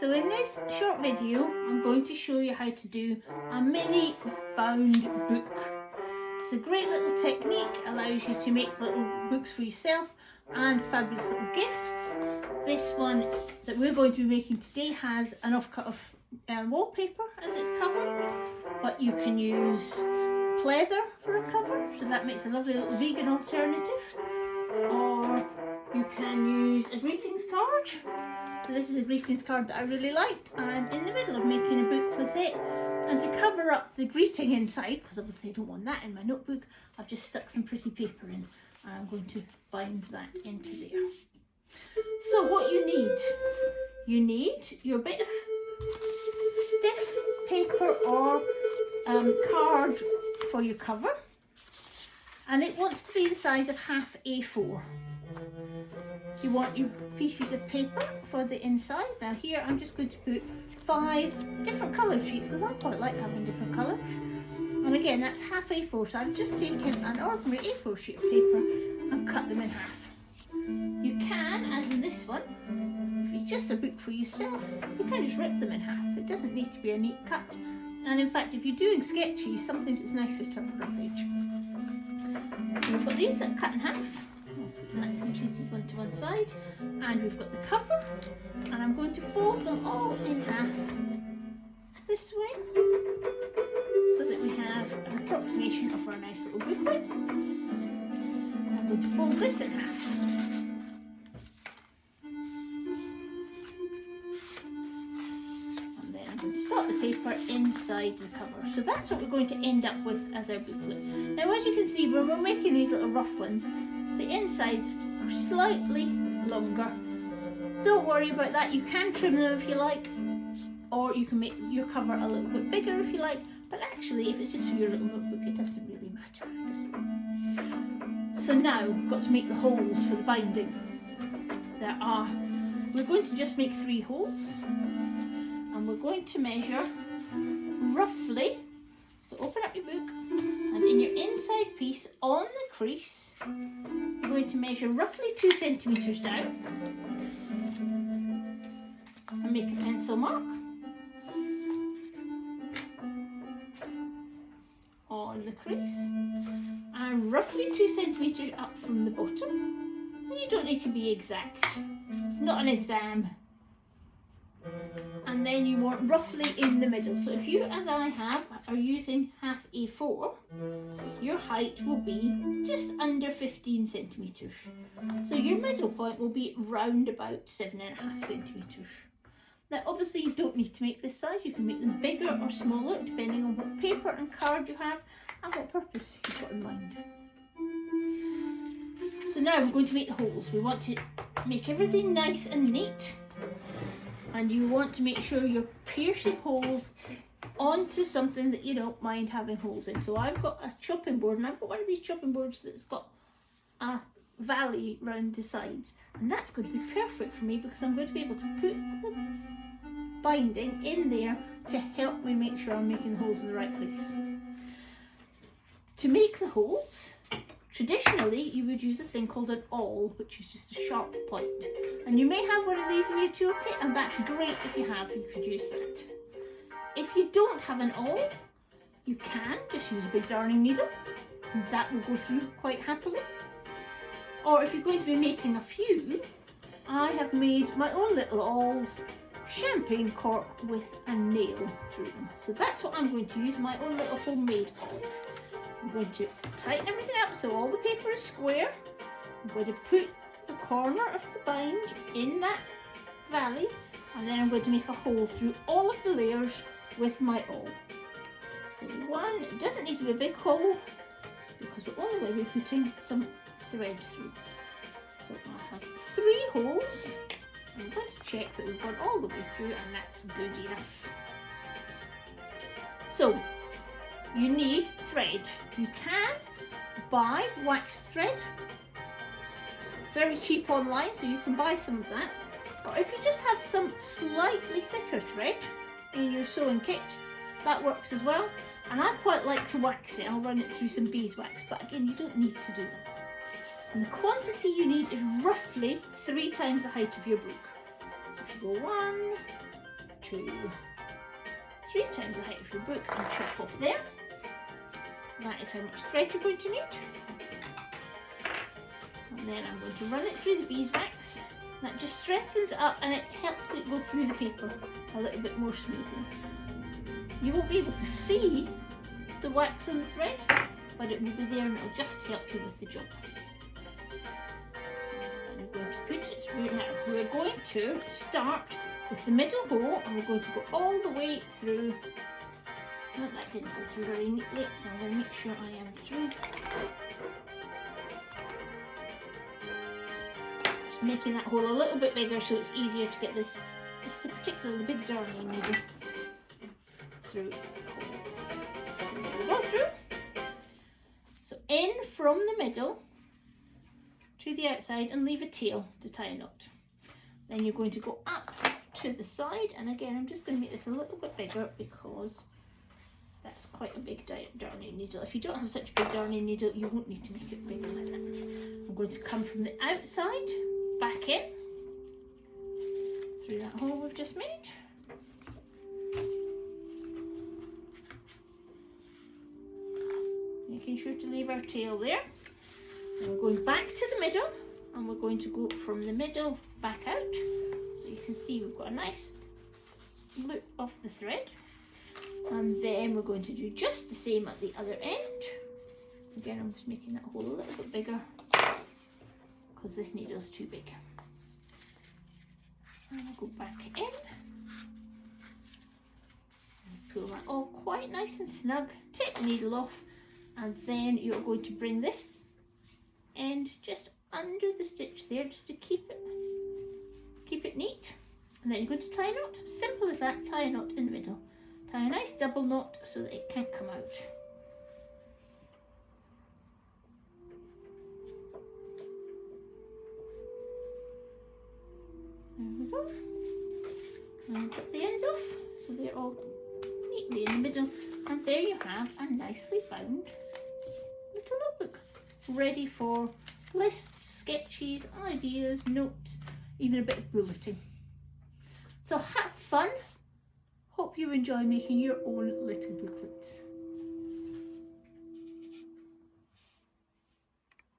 So in this short video, I'm going to show you how to do a mini bound book. It's a great little technique, allows you to make little books for yourself and fabulous little gifts. This one that we're going to be making today has an offcut of wallpaper as its cover, but you can use pleather for a cover, so that makes a lovely little vegan alternative. Or you can use a greetings card. So this is a greetings card that I really liked. I'm in the middle of making a book with it. And to cover up the greeting inside, because obviously I don't want that in my notebook, I've just stuck some pretty paper in. And I'm going to bind that into there. So what you need your bit of stiff paper or card for your cover. And it wants to be the size of half A4. You want your pieces of paper for the inside. Now here I'm just going to put 5 different coloured sheets because I quite like having different colours. And again, that's half A4, so I've just taken an ordinary A4 sheet of paper and cut them in half. You can, as in this one, if it's just a book for yourself, you can just rip them in half. It doesn't need to be a neat cut. And in fact, if you're doing sketches, sometimes it's nicer to have a rough edge. So we've got these that are cut in half. I'll put that completed one to one side. And we've got the cover. And I'm going to fold them all in half this way, so that we have an approximation of our nice little booklet. I'm going to fold this in half. And then I'm going to start the paper inside the cover. So that's what we're going to end up with as our booklet. Now as you can see, when we're making these little rough ones, the insides are slightly longer. Don't worry about that, you can trim them if you like, or you can make your cover a little bit bigger if you like, but actually if it's just for your little notebook it doesn't really matter, does it? So now we've got to make the holes for the binding. We're going to just make 3 holes, and we're going to measure roughly, so open up your book, and in your inside piece on the crease, you're going to measure roughly 2 centimetres down, and make a pencil mark on the crease, and roughly 2 centimetres up from the bottom. And you don't need to be exact, it's not an exam. And then you want roughly in the middle. So if you, as I have, are using half A4, your height will be just under 15 centimetres. So your middle point will be round about 7.5 centimetres. Now obviously you don't need to make this size, you can make them bigger or smaller depending on what paper and card you have and what purpose you've got in mind. So now we're going to make the holes. We want to make everything nice and neat, and you want to make sure you're piercing holes onto something that you don't mind having holes in. So I've got a chopping board, and I've got one of these chopping boards that's got a valley round the sides, and that's going to be perfect for me because I'm going to be able to put the binding in there to help me make sure I'm making the holes in the right place. To make the holes, traditionally you would use a thing called an awl, which is just a sharp point, and you may have one of these in your toolkit, and that's great. If you have, you could use that. If you don't have an awl, you can just use a big darning needle, and that will go through quite happily. Or if you're going to be making a few, I have made my own little awls, champagne cork with a nail through them. So that's what I'm going to use, my own little homemade awl. I'm going to tighten everything up so all the paper is square. I'm going to put the corner of the bind in that valley, and then I'm going to make a hole through all of the layers with my awl. So one, it doesn't need to be a big hole because we're only going to be putting some thread through. So I have 3 holes. I'm going to check that we've gone all the way through, and that's good enough. So you need thread. You can buy waxed thread, very cheap online, so you can buy some of that. Or if you just have some slightly thicker thread in your sewing kit, that works as well. And I quite like to wax it. I'll run it through some beeswax, but again, you don't need to do that. And the quantity you need is roughly 3 times the height of your book. So if you go 1, to 3 times the height of your book and chop off there. That is how much thread you're going to need. And then I'm going to run it through the beeswax. That just strengthens it up and it helps it go through the paper a little bit more smoothly. You won't be able to see the wax on the thread, but it will be there and it will just help you with the job. And we're going to put it through now. We're going to start with the middle hole and we're going to go all the way through. No, that didn't go through very neatly, so I'm going to make sure I am through. Just making that hole a little bit bigger so it's easier to get this. It's particularly the big darning needle through. There we go through. So in from the middle to the outside and leave a tail to tie a knot. Then you're going to go up to the side, and again I'm just going to make this a little bit bigger because that's quite a big darning needle. If you don't have such a big darning needle, you won't need to make it bigger like that. I'm going to come from the outside, back in, through that hole we've just made. Making sure to leave our tail there. And we're going back to the middle, and we're going to go from the middle back out. So you can see we've got a nice loop of the thread. And then we're going to do just the same at the other end. Again, I'm just making that hole a little bit bigger because this needle's too big. And I'll go back in. And pull that all quite nice and snug. Take the needle off, and then you're going to bring this end just under the stitch there, just to keep it neat. And then you're going to tie a knot. Simple as that. Tie a knot in the middle. Tie a nice double knot so that it can't come out. There we go. And drop the ends off so they're all neatly in the middle. And there you have a nicely bound little notebook, ready for lists, sketches, ideas, notes, even a bit of bulleting. So have fun. Hope you enjoy making your own little booklets.